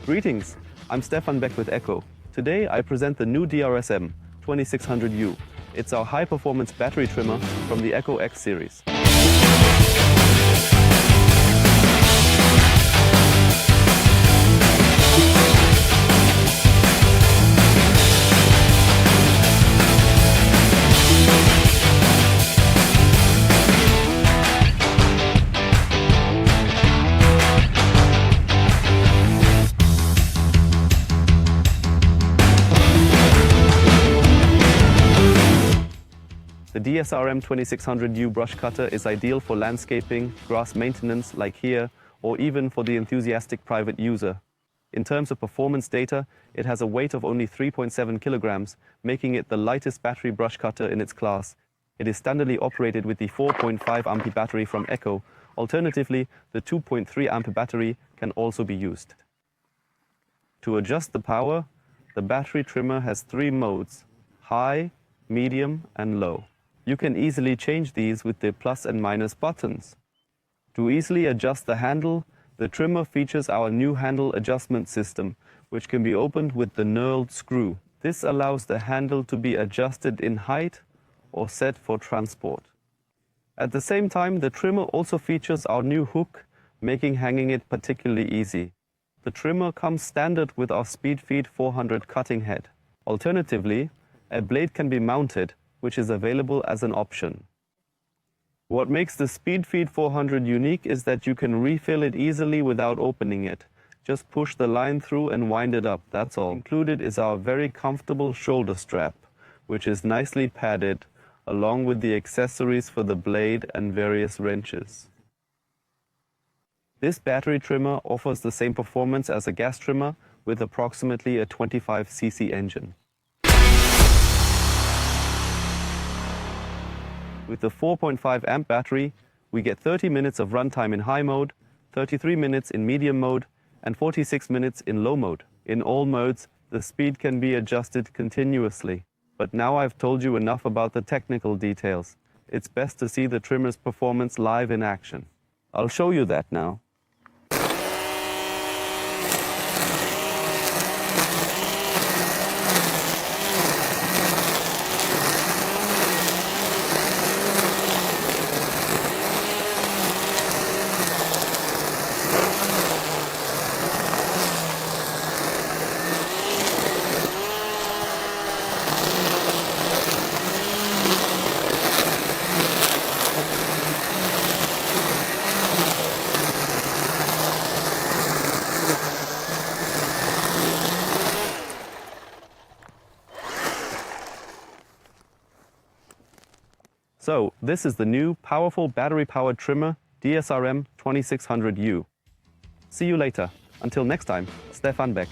Greetings, I'm Stefan Beck with ECHO. Today I present the new DSRM-2600U. It's our high-performance battery trimmer from the ECHO X series. The DSRM-2600U brush cutter is ideal for landscaping, grass maintenance like here, or even for the enthusiastic private user. In terms of performance data, it has a weight of only 3.7 kilograms, making it the lightest battery brush cutter in its class. It is standardly operated with the 4.5 amp battery from ECHO. Alternatively, the 2.3 amp battery can also be used. To adjust the power, the battery trimmer has 3 modes: high, medium, and low. You can easily change these with the plus and minus buttons. To easily adjust the handle, the trimmer features our new handle adjustment system, which can be opened with the knurled screw. This allows the handle to be adjusted in height or set for transport. At the same time, the trimmer also features our new hook, making hanging it particularly easy. The trimmer comes standard with our SpeedFeed 400 cutting head. Alternatively, a blade can be mounted, which is available as an option. What makes the SpeedFeed 400 unique is that you can refill it easily without opening it. Just push the line through and wind it up, that's all. Included is our very comfortable shoulder strap, which is nicely padded, along with the accessories for the blade and various wrenches. This battery trimmer offers the same performance as a gas trimmer with approximately a 25cc engine. With the 4.5 amp battery, we get 30 minutes of runtime in high mode, 33 minutes in medium mode, and 46 minutes in low mode. In all modes, the speed can be adjusted continuously. But now I've told you enough about the technical details. It's best to see the trimmer's performance live in action. I'll show you that now. So, this is the new, powerful battery-powered trimmer, DSRM-2600U. See you later. Until next time, Stefan Beck.